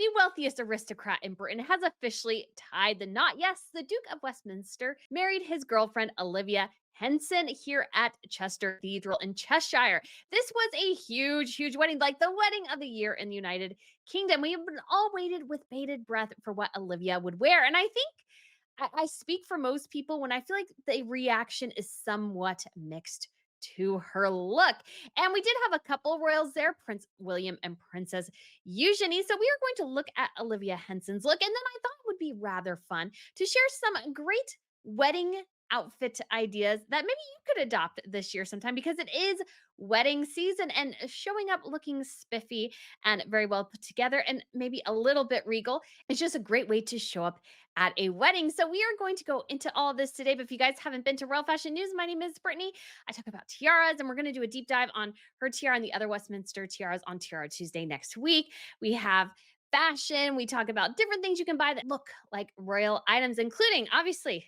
the wealthiest aristocrat in Britain, has officially tied the knot. Yes, the Duke of Westminster married his girlfriend, Olivia Henson, here at Chester Cathedral in Cheshire. This was a huge, huge wedding, like the wedding of the year in the United Kingdom. We have been all waited with bated breath for what Olivia would wear. And I think I speak for most people when I feel like the reaction is somewhat mixed to her look. And we did have a couple royals there, Prince William and Princess Eugenie. So we are going to look at Olivia Henson's look. And then I thought it would be rather fun to share some great wedding outfit ideas that maybe you could adopt this year sometime because it is wedding season and showing up looking spiffy and very well put together and maybe a little bit regal. It's just a great way to show up at a wedding. So we are going to go into all this today. But if you guys haven't been to Royal Fashion News, my name is Brittany. I talk about tiaras, and we're going to do a deep dive on her tiara and the other Westminster tiaras on Tiara Tuesday next week. We have fashion. We talk about different things you can buy that look like royal items, including obviously.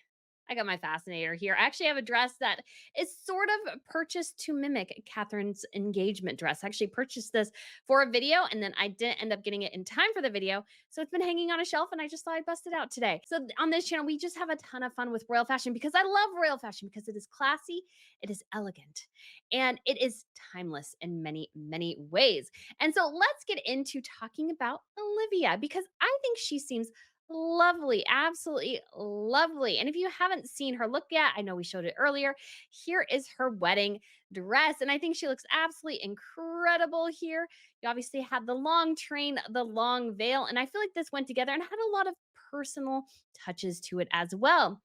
I got my fascinator here. I actually have a dress that is sort of purchased to mimic Catherine's engagement dress. I actually purchased this for a video and then I didn't end up getting it in time for the video. So it's been hanging on a shelf and I just thought I'd bust it out today. So on this channel, we just have a ton of fun with royal fashion because I love royal fashion because it is classy, it is elegant, and it is timeless in many, many ways. And so let's get into talking about Olivia because I think she seems lovely, absolutely lovely. And if you haven't seen her look yet, I know we showed it earlier. Here is her wedding dress. And I think she looks absolutely incredible here. You obviously had the long train, the long veil, and I feel like this went together and had a lot of personal touches to it as well.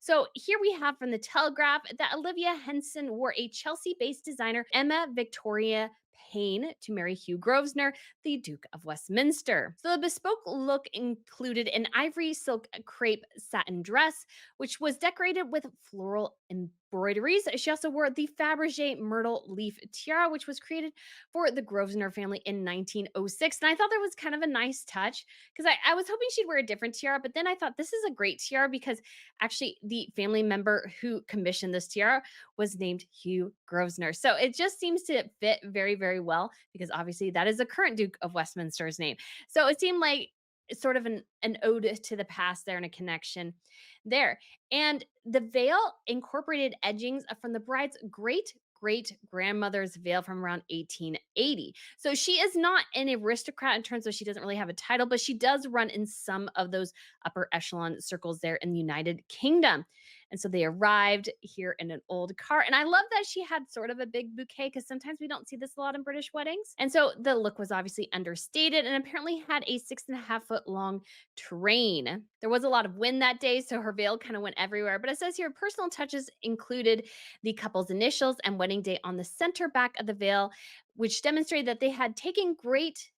So here we have from the Telegraph that Olivia Henson wore a Chelsea based designer, Emma Victoria Payne, to marry Hugh Grosvenor, the Duke of Westminster. So the bespoke look included an ivory silk crepe satin dress, which was decorated with floral embroideries. She also wore the Fabergé myrtle leaf tiara, which was created for the Grosvenor family in 1906. And I thought that was kind of a nice touch because I was hoping she'd wear a different tiara, but then I thought this is a great tiara because actually the family member who commissioned this tiara was named Hugh Grosvenor. So it just seems to fit very, very well because obviously that is the current Duke of Westminster's name. So it seemed like sort of an ode to the past there and a connection there. And the veil incorporated edgings from the bride's great grandmother's veil from around 1880. So she is not an aristocrat in terms of she doesn't really have a title, but she does run in some of those upper echelon circles there in the United Kingdom. And so they arrived here in an old car. And I love that she had sort of a big bouquet because sometimes we don't see this a lot in British weddings. And so the look was obviously understated and apparently had a 6.5 foot long train. There was a lot of wind that day, so her veil kind of went everywhere. But it says here personal touches included the couple's initials and wedding date on the center back of the veil, which demonstrated that they had taken great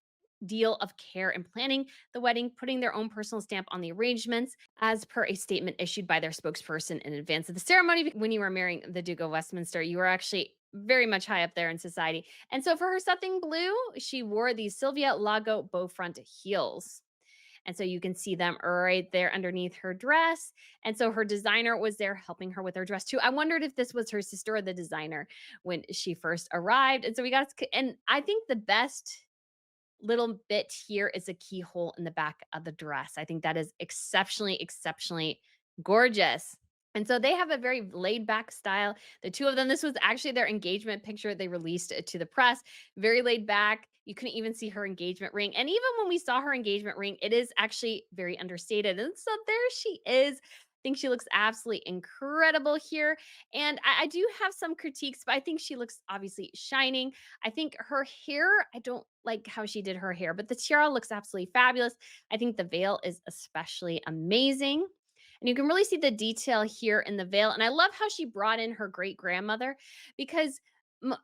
deal of care in planning the wedding, putting their own personal stamp on the arrangements, as per a statement issued by their spokesperson in advance of the ceremony. When you were marrying the Duke of Westminster, you were actually very much high up there in society. And so for her something blue, she wore the Sylvia Lago bow front heels. And so you can see them right there underneath her dress. And so her designer was there helping her with her dress too. I wondered if this was her sister or the designer when she first arrived. And so we got, and I think the best little bit here is a keyhole in the back of the dress. I think that is exceptionally, exceptionally gorgeous. And so they have a very laid back style. The two of them, this was actually their engagement picture. They released it to the press. Very laid back. You couldn't even see her engagement ring. And even when we saw her engagement ring, it is actually very understated. And so there she is. I think she looks absolutely incredible here. And I do have some critiques, but I think she looks obviously shining. I think her hair, I don't like how she did her hair, but the tiara looks absolutely fabulous. I think the veil is especially amazing. And you can really see the detail here in the veil. And I love how she brought in her great grandmother because,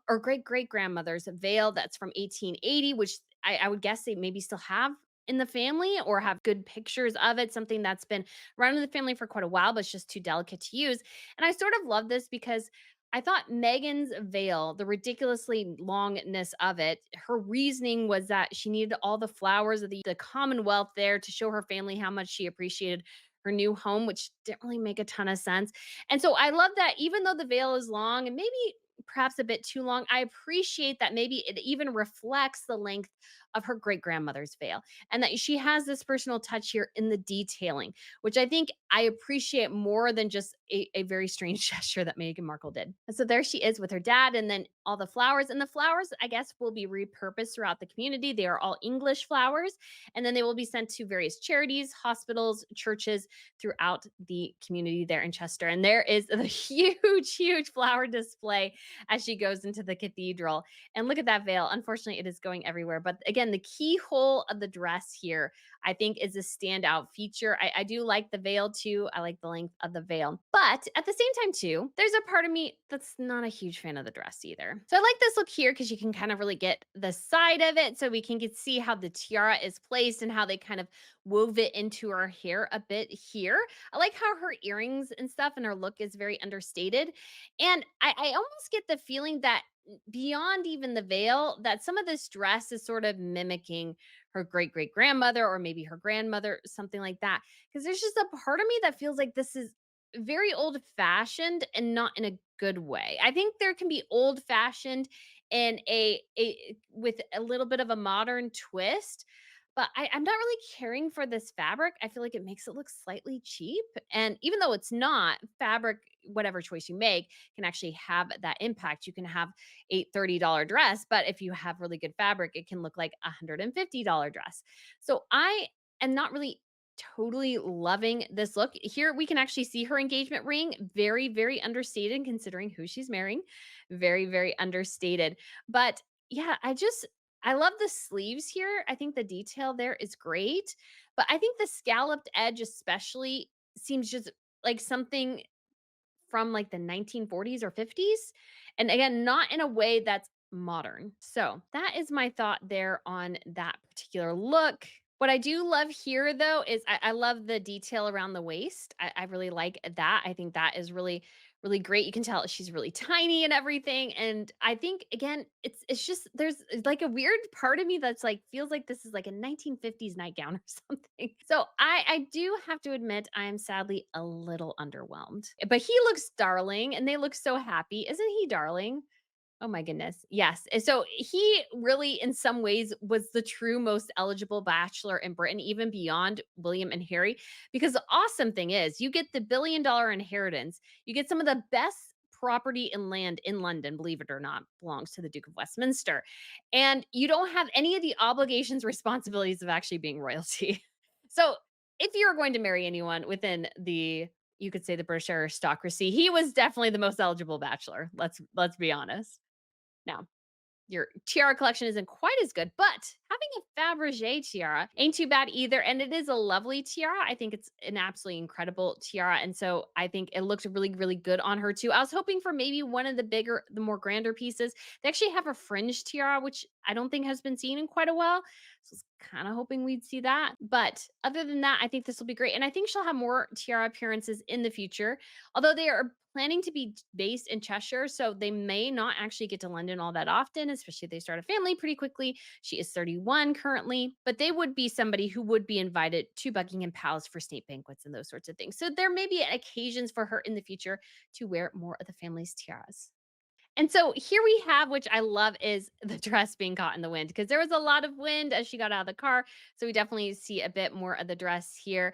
or great great grandmother's veil that's from 1880, which I would guess they maybe still have in the family or have good pictures of it, something that's been around in the family for quite a while, but it's just too delicate to use. And I sort of love this because I thought Megan's veil, the ridiculously longness of it, her reasoning was that she needed all the flowers of the Commonwealth there to show her family how much she appreciated her new home, which didn't really make a ton of sense. And so I love that even though the veil is long and maybe perhaps a bit too long, I appreciate that maybe it even reflects the length of her great grandmother's veil, and that she has this personal touch here in the detailing, which I think I appreciate more than just a very strange gesture that Meghan Markle did. And so there she is with her dad, and then all the flowers. And the flowers, I guess, will be repurposed throughout the community. They are all English flowers, and then they will be sent to various charities, hospitals, churches throughout the community there in Chester. And there is the huge, huge flower display as she goes into the cathedral. And look at that veil. Unfortunately, it is going everywhere. But again, the keyhole of the dress here, I think, is a standout feature. I do like the veil too. I like the length of the veil. But at the same time, too, there's a part of me that's not a huge fan of the dress either. So I like this look here because you can kind of really get the side of it. So we can see how the tiara is placed and how they kind of wove it into her hair a bit here. I like how her earrings and stuff and her look is very understated. And I almost get the feeling that beyond even the veil, that some of this dress is sort of mimicking her great great grandmother or maybe her grandmother, something like that. Because there's just a part of me that feels like this is very old fashioned and not in a good way. I think there can be old fashioned and a with a little bit of a modern twist, but I'm not really caring for this fabric. I feel like it makes it look slightly cheap. And even though it's not, fabric, whatever choice you make, can actually have that impact. You can have a $30 dress, but if you have really good fabric, it can look like a $150 dress. So I am not really totally loving this look. Here we can actually see her engagement ring, very, very understated considering who she's marrying. Very, very understated. But yeah, I love the sleeves here. I think the detail there is great, but I think the scalloped edge especially seems just like something from like the 1940s or 50s. And again, not in a way that's modern. So that is my thought there on that particular look. What I do love here though is I love the detail around the waist. I really like that. I think that is really, really great. You can tell she's really tiny and everything. And I think again, it's just there's like a weird part of me that's like feels like this is like a 1950s nightgown or something. So I do have to admit I am sadly a little underwhelmed. But he looks darling and they look so happy. Isn't he darling? Oh my goodness. Yes. And so he really, in some ways, was the true most eligible bachelor in Britain, even beyond William and Harry. Because the awesome thing is, you get the $1 billion inheritance, you get some of the best property and land in London, believe it or not, belongs to the Duke of Westminster. And you don't have any of the obligations, responsibilities of actually being royalty. So if you're going to marry anyone within the you could say the British aristocracy, he was definitely the most eligible bachelor. Let's be honest. Now, your tiara collection isn't quite as good, but having a Fabergé tiara ain't too bad either. And it is a lovely tiara. I think it's an absolutely incredible tiara. And so I think it looks really, really good on her too. I was hoping for maybe one of the bigger, the more grander pieces. They actually have a fringe tiara, which I don't think has been seen in quite a while. So I was kind of hoping we'd see that. But other than that, I think this will be great. And I think she'll have more tiara appearances in the future, although they are planning to be based in Cheshire, so they may not actually get to London all that often, especially if they start a family pretty quickly. She is 31 currently, but they would be somebody who would be invited to Buckingham Palace for state banquets and those sorts of things. So there may be occasions for her in the future to wear more of the family's tiaras. And so here we have, which I love, is the dress being caught in the wind because there was a lot of wind as she got out of the car. So we definitely see a bit more of the dress here.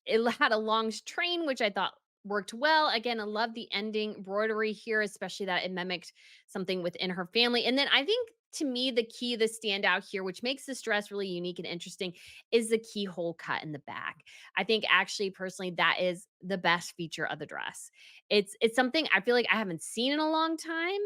It had a long train, which I thought worked well. Again, I love the ending embroidery here, especially that it mimicked something within her family. And then I think to me, the key, the standout here, which makes this dress really unique and interesting, is the keyhole cut in the back. I think actually, personally, that is the best feature of the dress. It's something I feel like I haven't seen in a long time.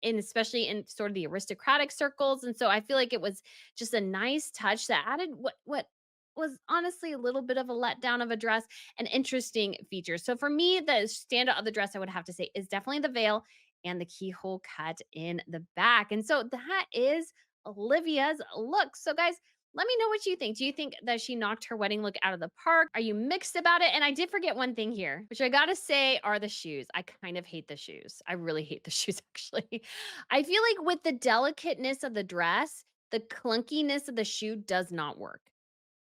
And especially in sort of the aristocratic circles. And so I feel like it was just a nice touch that added what was honestly a little bit of a letdown of a dress, an interesting feature. So for me, the standout of the dress, I would have to say, is definitely the veil and the keyhole cut in the back. And so that is Olivia's look. So, guys, let me know what you think. Do you think that she knocked her wedding look out of the park? Are you mixed about it? And I did forget one thing here, which I gotta say are the shoes. I kind of hate the shoes. I really hate the shoes, actually. I feel like with the delicateness of the dress, the clunkiness of the shoe does not work.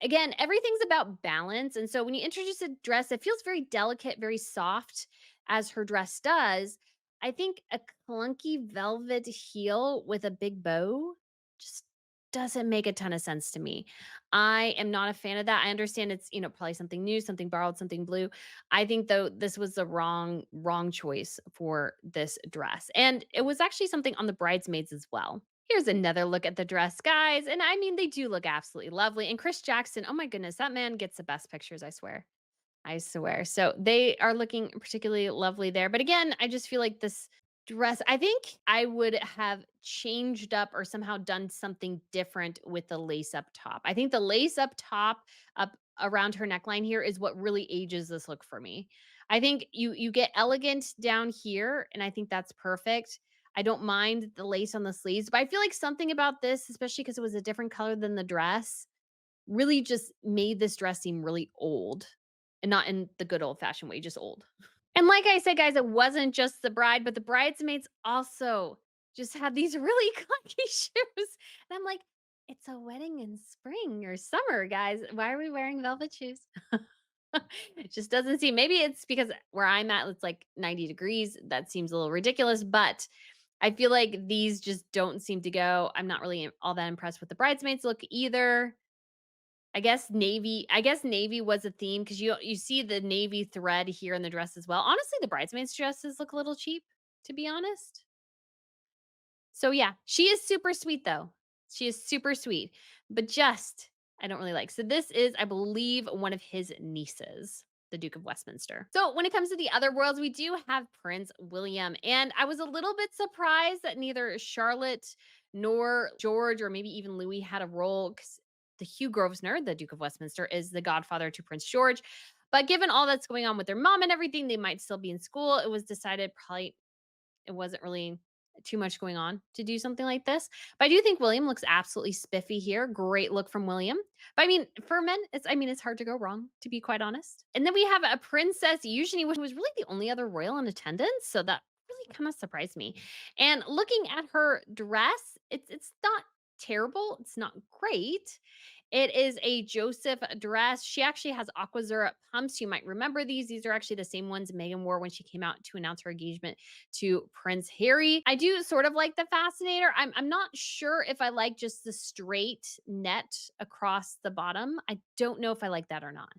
Again, everything's about balance, and so when you introduce a dress that feels very delicate, very soft, as her dress does, I think a clunky velvet heel with a big bow just doesn't make a ton of sense to me. I am not a fan of that. I understand it's, probably something new, something borrowed, something blue. I think though this was the wrong choice for this dress. And it was actually something on the bridesmaids as well. Here's another look at the dress, guys. And I mean, they do look absolutely lovely. And Chris Jackson, oh my goodness, that man gets the best pictures, I swear. I swear. So they are looking particularly lovely there. But again, I just feel like this dress, I think I would have changed up or somehow done something different with the lace up top. I think the lace up top up around her neckline here is what really ages this look for me. I think you get elegant down here and I think that's perfect. I don't mind the lace on the sleeves, but I feel like something about this, especially because it was a different color than the dress, really just made this dress seem really old, and not in the good old fashioned way, just old. And like I said, guys, it wasn't just the bride, but the bridesmaids also just had these really clunky shoes. And I'm like, it's a wedding in spring or summer, guys. Why are we wearing velvet shoes? It just doesn't seem, maybe it's because where I'm at, it's like 90 degrees. That seems a little ridiculous, but I feel like these just don't seem to go. I'm not really all that impressed with the bridesmaids look either. I guess navy was a theme because you see the navy thread here in the dress as well. Honestly, the bridesmaids dresses look a little cheap, to be honest. So yeah, she is super sweet though. She is super sweet, but just I don't really like. So this is, I believe, one of his nieces, the Duke of Westminster. So when it comes to the other worlds, we do have Prince William, and I was a little bit surprised that neither Charlotte nor George or maybe even Louis had a role because the Hugh Grosvenor, the Duke of Westminster, is the godfather to Prince George. But given all that's going on with their mom and everything, they might still be in school. It was decided probably it wasn't really too much going on to do something like this. But I do think William looks absolutely spiffy here. Great look from William. But I mean, for men, it's hard to go wrong, to be quite honest. And then we have a Princess Eugenie, which was really the only other royal in attendance. So that really kind of surprised me. And looking at her dress, it's not terrible. It's not great. It is a Joseph dress. She actually has aquazura pumps. You might remember these. These are actually the same ones Meghan wore when she came out to announce her engagement to Prince Harry. I do sort of like the fascinator. I'm not sure if I like just the straight net across the bottom. I don't know if I like that or not.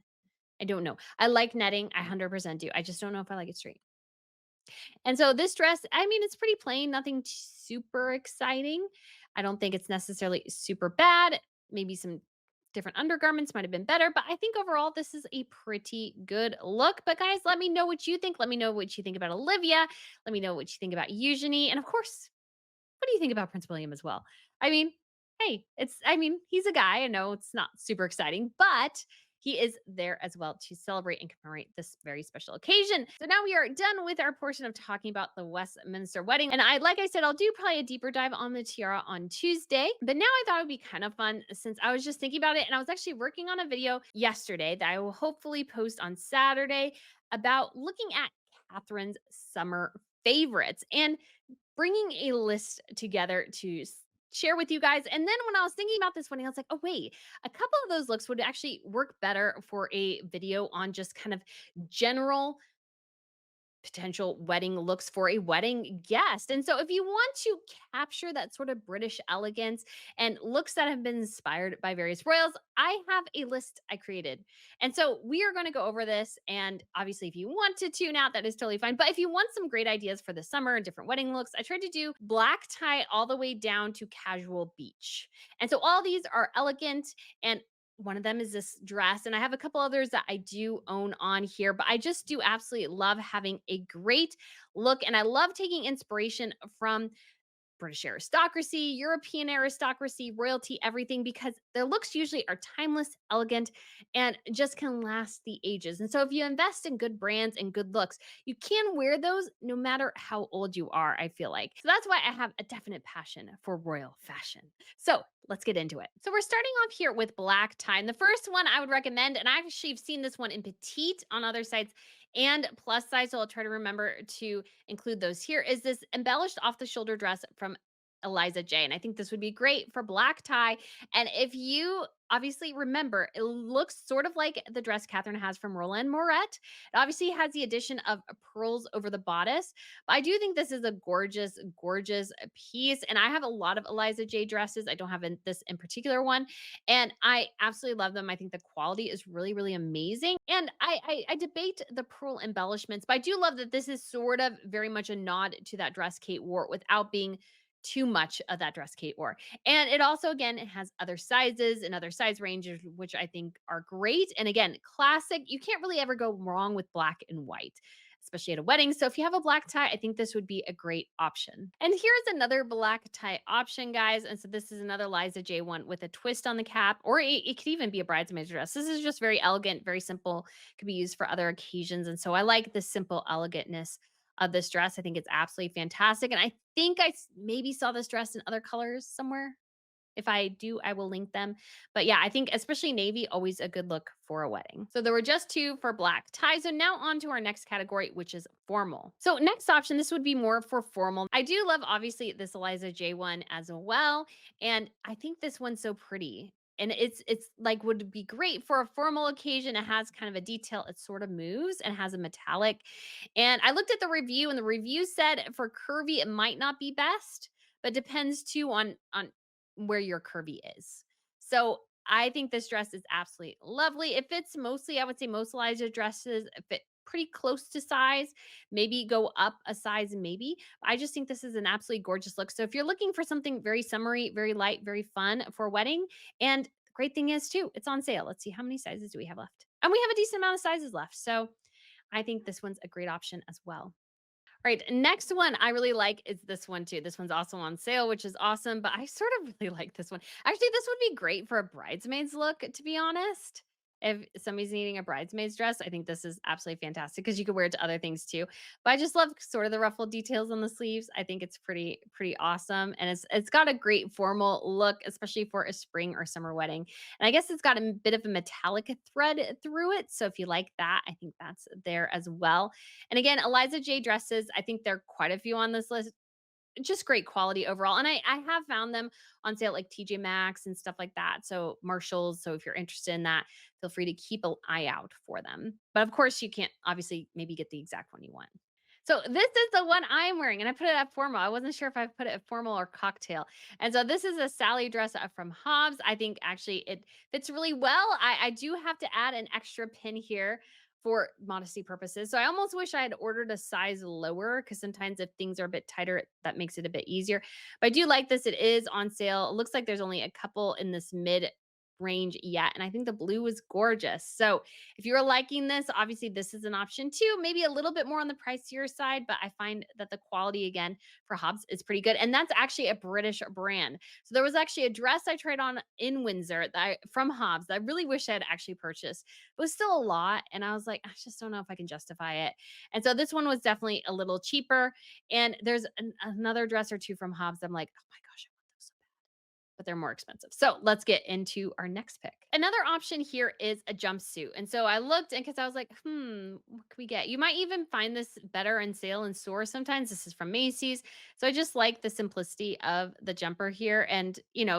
I don't know. I like netting. I 100% do. I just don't know if I like it straight. And so this dress, I mean, it's pretty plain, nothing super exciting. I don't think it's necessarily super bad. Maybe some different undergarments might have been better, but I think overall this is a pretty good look. But guys, let me know what you think. Let me know what you think about Olivia. Let me know what you think about Eugenie. And of course, what do you think about Prince William as well? I mean, hey, he's a guy. I know it's not super exciting, but he is there as well to celebrate and commemorate this very special occasion. So now we are done with our portion of talking about the Westminster wedding. And like I said, I'll do probably a deeper dive on the tiara on Tuesday. But now I thought it would be kind of fun since I was just thinking about it. And I was actually working on a video yesterday that I will hopefully post on Saturday about looking at Catherine's summer favorites. And bringing a list together to share with you guys. And then when I was thinking about this wedding, I was like, oh, wait, a couple of those looks would actually work better for a video on just kind of general potential wedding looks for a wedding guest. And so if you want to capture that sort of British elegance and looks that have been inspired by various royals, I have a list I created. And so we are going to go over this. And obviously, if you want to tune out, that is totally fine. But if you want some great ideas for the summer and different wedding looks, I tried to do black tie all the way down to casual beach. And so all these are elegant and one of them is this dress, and I have a couple others that I do own on here, but I just do absolutely love having a great look. And I love taking inspiration from British aristocracy, European aristocracy, royalty, everything, because their looks usually are timeless, elegant, and just can last the ages. And so if you invest in good brands and good looks, you can wear those no matter how old you are, I feel like. So that's why I have a definite passion for royal fashion. So let's get into it. So we're starting off here with black tie. And the first one I would recommend, and I actually have seen this one in petite on other sites and plus size, so I'll try to remember to include those here, is this embellished off the shoulder dress from Eliza J. And I think this would be great for black tie. And if you obviously remember, it looks sort of like the dress Catherine has from Roland Moret. It obviously has the addition of pearls over the bodice. But I do think this is a gorgeous, gorgeous piece. And I have a lot of Eliza J dresses. I don't have this in particular one. And I absolutely love them. I think the quality is really, really amazing. And I debate the pearl embellishments, but I do love that this is sort of very much a nod to that dress Kate wore without being too much of that dress Kate wore. And it also, again, it has other sizes and other size ranges, which I think are great. And again, classic. You can't really ever go wrong with black and white, especially at a wedding. So if you have a black tie, I think this would be a great option. And here's another black tie option, guys. And so this is another Liza J one with a twist on the cap, or it could even be a bridesmaid dress. This is just very elegant, very simple, could be used for other occasions. And so I like the simple elegantness of this dress. I think it's absolutely fantastic. And I think maybe saw this dress in other colors somewhere. If I do, I will link them. But yeah, I think especially navy, always a good look for a wedding. So there were just two for black ties. So now on to our next category, which is formal. So next option, this would be more for formal. I do love obviously this Eliza J one as well. And I think this one's so pretty. And it's like would be great for a formal occasion. It has kind of a detail. It sort of moves and has a metallic. And I looked at the review, and the review said for curvy, it might not be best, but depends too on where your curvy is. So I think this dress is absolutely lovely. It fits mostly, I would say most Eliza dresses fit pretty close to size, maybe go up a size, maybe. I just think this is an absolutely gorgeous look. So if you're looking for something very summery, very light, very fun for a wedding, and the great thing is too, it's on sale. Let's see, how many sizes do we have left? And we have a decent amount of sizes left. So I think this one's a great option as well. Right. Next one I really like is this one too. This one's also on sale, which is awesome, but I sort of really like this one. Actually, this would be great for a bridesmaid's look, to be honest. If somebody's needing a bridesmaid's dress, I think this is absolutely fantastic because you could wear it to other things too. But I just love sort of the ruffled details on the sleeves. I think it's pretty awesome, and it's got a great formal look, especially for a spring or summer wedding. And I guess it's got a bit of a metallic thread through it. So if you like that, I think that's there as well. And again, Eliza J dresses, I think there are quite a few on this list. Just great quality overall. And I have found them on sale at like TJ Maxx and stuff like that. So Marshalls. So if you're interested in that, feel free to keep an eye out for them. But of course, you can't obviously maybe get the exact one you want. So this is the one I'm wearing, and I put it at formal. I wasn't sure if I put it at formal or cocktail. And so this is a Sally dress from Hobbs. I think actually it fits really well. I do have to add an extra pin here for modesty purposes. So I almost wish I had ordered a size lower because sometimes if things are a bit tighter, that makes it a bit easier. But I do like this. It is on sale. It looks like there's only a couple in this mid range yet. And I think the blue is gorgeous. So if you're liking this, obviously this is an option too. Maybe a little bit more on the pricier side, but I find that the quality again for Hobbs is pretty good. And that's actually a British brand. So there was actually a dress I tried on in Windsor from Hobbs that I really wish I had actually purchased. It was still a lot. And I was like, I just don't know if I can justify it. And so this one was definitely a little cheaper. And there's another dress or two from Hobbs. I'm like, oh my gosh, I want those so but they're more expensive. So let's get into our next pick. Another option here is a jumpsuit. And so I looked and because I was like, what can we get? You might even find this better in sale in stores sometimes. This is from Macy's. So I just like the simplicity of the jumper here. And,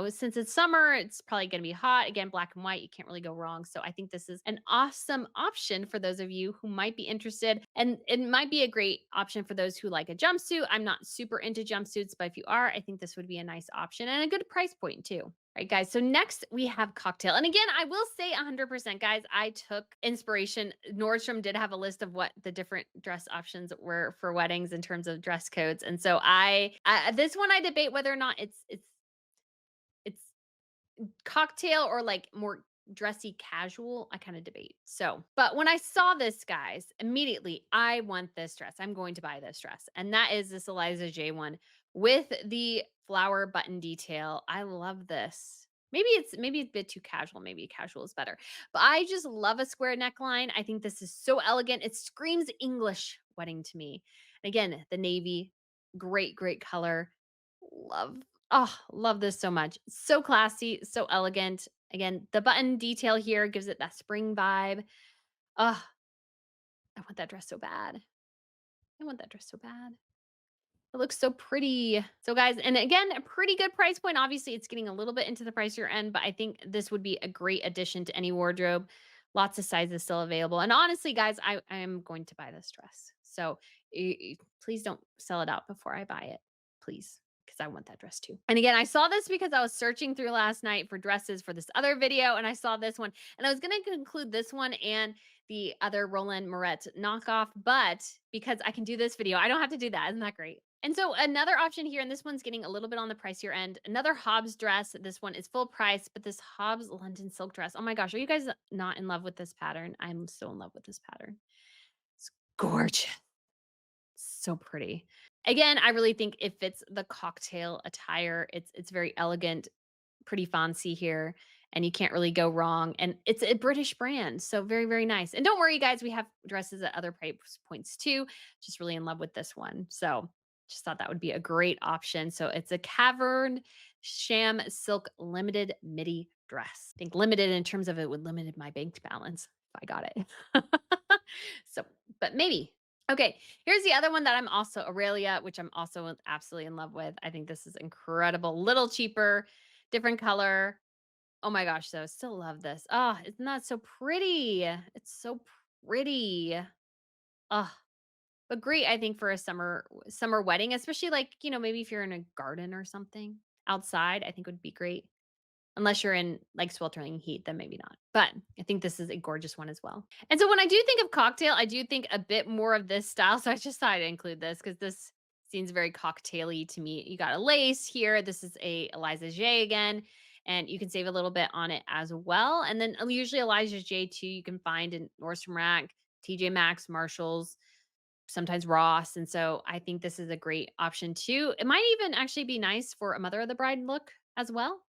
since it's summer, it's probably going to be hot. Again, black and white, you can't really go wrong. So I think this is an awesome option for those of you who might be interested. And it might be a great option for those who like a jumpsuit. I'm not super into jumpsuits, but if you are, I think this would be a nice option and a good price point too. All right, guys. So next we have cocktail. And again, I will say 100%, guys, I took inspiration. Nordstrom did have a list of what the different dress options were for weddings in terms of dress codes. And so this one I debate whether or not it's cocktail or like more dressy casual. I kind of debate. So, but when I saw this, guys, immediately I want this dress. I'm going to buy this dress. And that is this Eliza J one with the flower button detail. I love this. Maybe a bit too casual. Maybe casual is better. But I just love a square neckline. I think this is so elegant. It screams English wedding to me. And again, the navy, great color. Love love this so much. So classy, so elegant. Again, the button detail here gives it that spring vibe. Oh, I want that dress so bad. I want that dress so bad. It looks so pretty. So guys, and again, a pretty good price point. Obviously, it's getting a little bit into the pricier end, but I think this would be a great addition to any wardrobe. Lots of sizes still available. And honestly, guys, I am going to buy this dress. So please don't sell it out before I buy it. Please. Because I want that dress too. And again, I saw this because I was searching through last night for dresses for this other video, and I saw this one. And I was going to conclude this one and the other Roland Moret knockoff, but because I can do this video, I don't have to do that. Isn't that great? And so another option here, and this one's getting a little bit on the pricier end. Another Hobbs dress. This one is full price, but this Hobbs London silk dress. Oh my gosh, are you guys not in love with this pattern? I'm so in love with this pattern. It's gorgeous. So pretty. Again, I really think it fits the cocktail attire. It's very elegant, pretty fancy here, and you can't really go wrong. And it's a British brand, so very, very nice. And don't worry, guys, we have dresses at other price points too. Just really in love with this one. So just thought that would be a great option. So it's a Cavern Sham Silk limited midi dress. I think limited in terms of it would limited my bank balance if I got it. So, but maybe. Okay, here's the other one that I'm also Aurelia, which I'm also absolutely in love with. I think this is incredible. Little cheaper, different color. Oh my gosh, so still love this. Oh, isn't that so pretty? It's so pretty. Oh, but great, I think, for a summer wedding, especially like, maybe if you're in a garden or something outside, I think would be great. Unless you're in, like, sweltering heat, then maybe not. But I think this is a gorgeous one as well. And so when I do think of cocktail, I do think a bit more of this style, so I just thought I'd include this because this seems very cocktaily to me. You got a lace here. This is a Eliza J again, and you can save a little bit on it as well. And then usually Eliza J too, you can find in Nordstrom Rack, TJ Maxx, Marshalls, sometimes Ross. And so I think this is a great option too. It might even actually be nice for a mother of the bride look as well,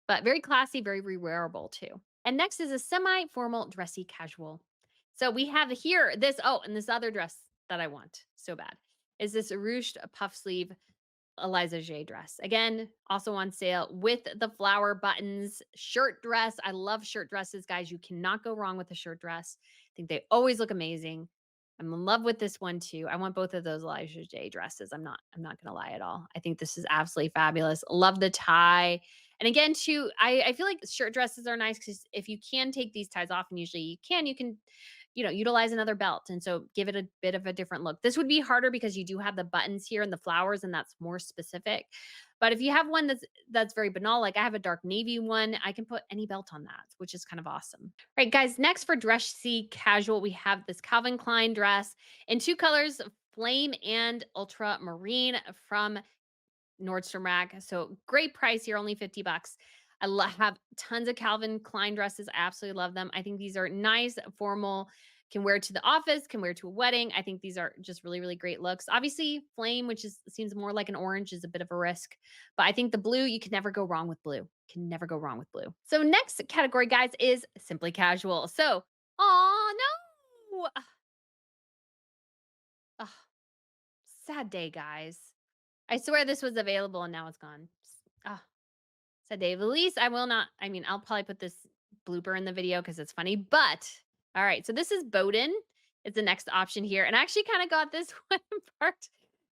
but very classy, very re-wearable too. And next is a semi-formal dressy casual. So we have here and this other dress that I want so bad is this ruched puff sleeve Eliza J dress. Again, also on sale with the flower buttons, shirt dress. I love shirt dresses, guys. You cannot go wrong with a shirt dress. I think they always look amazing. I'm in love with this one too. I want both of those Elijah J dresses. I'm not gonna lie at all. I think this is absolutely fabulous. Love the tie. And again, too, I feel like shirt dresses are nice because if you can take these ties off, and usually you can, utilize another belt. And so give it a bit of a different look. This would be harder because you do have the buttons here and the flowers, and that's more specific. But if you have one that's very banal, like I have a dark navy one, I can put any belt on that, which is kind of awesome. All right, guys, next for dressy casual, we have this Calvin Klein dress in two colors, flame and ultramarine from Nordstrom Rack. So great price here, only 50 bucks. Have tons of Calvin Klein dresses. I absolutely love them. I think these are nice, formal, can wear to the office, can wear to a wedding. I think these are just really, really great looks. Obviously, flame, which seems more like an orange, is a bit of a risk. But I think the blue, you can never go wrong with blue. Can never go wrong with blue. So next category, guys, is simply casual. So, oh no. Ugh, sad day, guys. I swear this was available and now it's gone. Ah, said Dave. At least I will not. I mean, I'll probably put this blooper in the video because it's funny. But all right, so this is Bowden. It's the next option here, and I actually kind of got this one part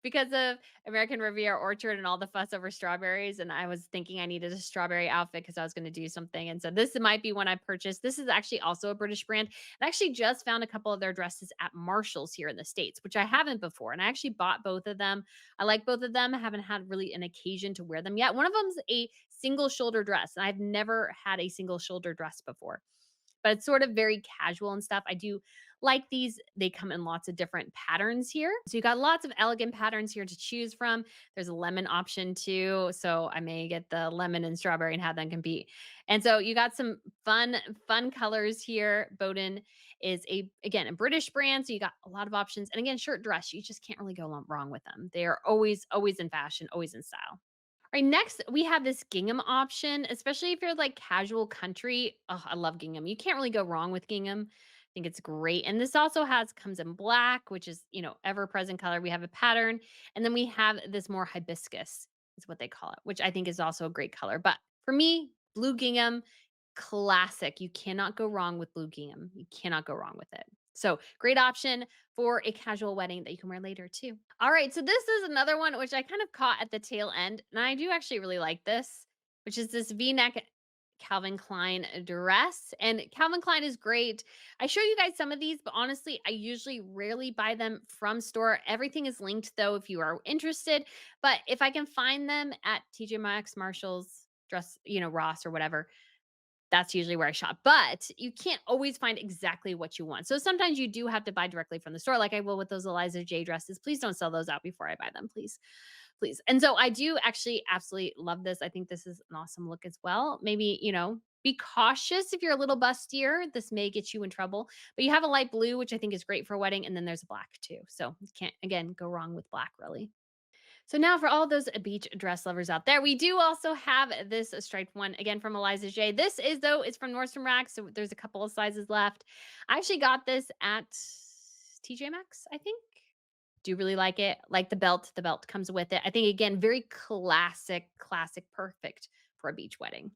because of American Riviera Orchard and all the fuss over strawberries. And I was thinking I needed a strawberry outfit because I was going to do something. And so this might be one I purchased. This is actually also a British brand. I actually just found a couple of their dresses at Marshalls here in the States, which I haven't before. And I actually bought both of them. I like both of them. I haven't had really an occasion to wear them yet. One of them's a single shoulder dress, and I've never had a single shoulder dress before, but it's sort of very casual and stuff. I do like these. They come in lots of different patterns here. So you got lots of elegant patterns here to choose from. There's a lemon option too. So I may get the lemon and strawberry and have them compete. And so you got some fun colors here. Bowden is again, a British brand. So you got a lot of options. And again, shirt dress, you just can't really go wrong with them. They are always in fashion, always in style. All right, next we have this gingham option, especially if you're like casual country. Oh, I love gingham. You can't really go wrong with gingham. I think it's great. And this also comes in black, which is, ever present color. We have a pattern. And then we have this more hibiscus, is what they call it, which I think is also a great color. But for me, blue gingham, classic. You cannot go wrong with blue gingham. You cannot go wrong with it. So, great option for a casual wedding that you can wear later too. All right, so this is another one which I kind of caught at the tail end, and I do actually really like this, which is this V-neck Calvin Klein dress. And Calvin Klein is great. I show you guys some of these, but honestly, I usually rarely buy them from store. Everything is linked though if you are interested. But if I can find them at TJ Maxx, Marshalls, Dress, Ross or whatever, that's usually where I shop, but you can't always find exactly what you want. So sometimes you do have to buy directly from the store, like I will with those Eliza J dresses. Please don't sell those out before I buy them, please. Please. And so I do actually absolutely love this. I think this is an awesome look as well. Maybe, be cautious if you're a little bustier. This may get you in trouble, but you have a light blue, which I think is great for a wedding. And then there's black too. So you can't, again, go wrong with black, really. So now for all those beach dress lovers out there, we do also have this striped one again from Eliza J. This is though, it's from Nordstrom Rack, so there's a couple of sizes left. I actually got this at TJ Maxx, I think. Do really like it. Like the belt. The belt comes with it. I think again, very classic, perfect for a beach wedding.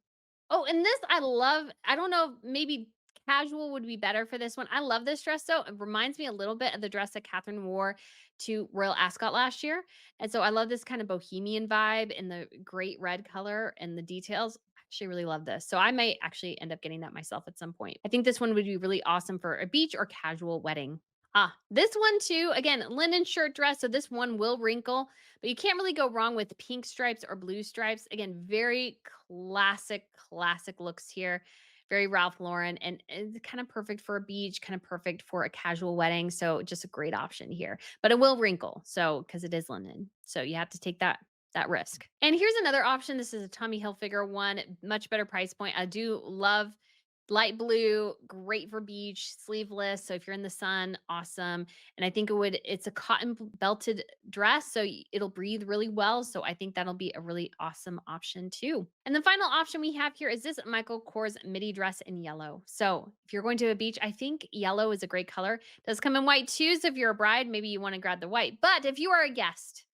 Oh, and this I love. I don't know, maybe casual would be better for this one. I love this dress though. It reminds me a little bit of the dress that Catherine wore to Royal Ascot last year. And so I love this kind of bohemian vibe in the great red color and the details. I actually really love this. So I might actually end up getting that myself at some point. I think this one would be really awesome for a beach or casual wedding. Ah, this one too, again, linen shirt dress. So this one will wrinkle, but you can't really go wrong with pink stripes or blue stripes. Again, very classic looks here. Very Ralph Lauren and it's kind of perfect for a beach, kind of perfect for a casual wedding. So just a great option here. But it will wrinkle. So because it is linen. So you have to take that risk. And here's another option. This is a Tommy Hilfiger one, much better price point. I do love light blue, great for beach, sleeveless. So if you're in the sun, awesome. And I think it's a cotton belted dress. So it'll breathe really well. So I think that'll be a really awesome option too. And the final option we have here is this Michael Kors midi dress in yellow. So if you're going to a beach, I think yellow is a great color. It does come in white too. So if you're a bride, maybe you want to grab the white. But if you are a guest,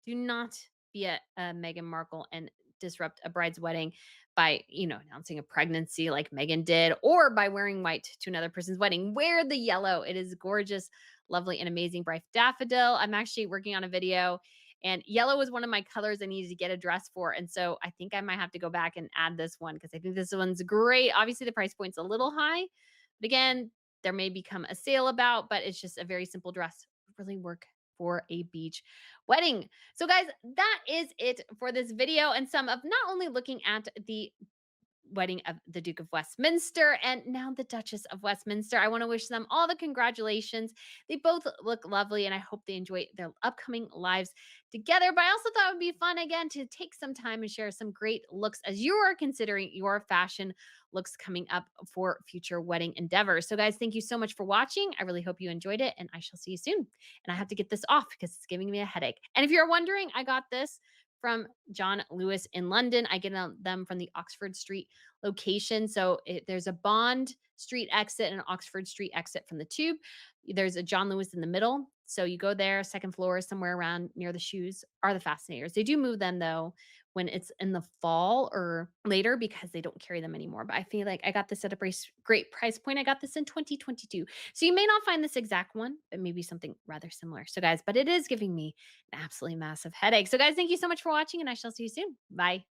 do not be a Meghan Markle and disrupt a bride's wedding by, announcing a pregnancy like Meghan did, or by wearing white to another person's wedding. Wear the yellow. It is gorgeous, lovely, and amazing. Bright daffodil. I'm actually working on a video, and yellow was one of my colors I needed to get a dress for. And so I think I might have to go back and add this one because I think this one's great. Obviously, the price point's a little high, but again, there may become a sale about, but it's just a very simple dress. Really work for a beach wedding. So, guys, that is it for this video and some of not only looking at the wedding of the Duke of Westminster and now the Duchess of Westminster. I want to wish them all the congratulations. They both look lovely and I hope they enjoy their upcoming lives together. But I also thought it would be fun again to take some time and share some great looks as you are considering your fashion looks coming up for future wedding endeavors. So, guys, thank you so much for watching. I really hope you enjoyed it and I shall see you soon. And I have to get this off because it's giving me a headache. And if you're wondering, I got this from John Lewis in London. I get them from the Oxford Street location. So there's a Bond Street exit and an Oxford Street exit from the tube. There's a John Lewis in the middle. So you go there, second floor, somewhere around near the shoes are the fascinators. They do move them though when it's in the fall or later because they don't carry them anymore. But I feel like I got this at a great price point. I got this in 2022. So you may not find this exact one, but maybe something rather similar. So, guys, but it is giving me an absolutely massive headache. So, guys, thank you so much for watching, and I shall see you soon. Bye.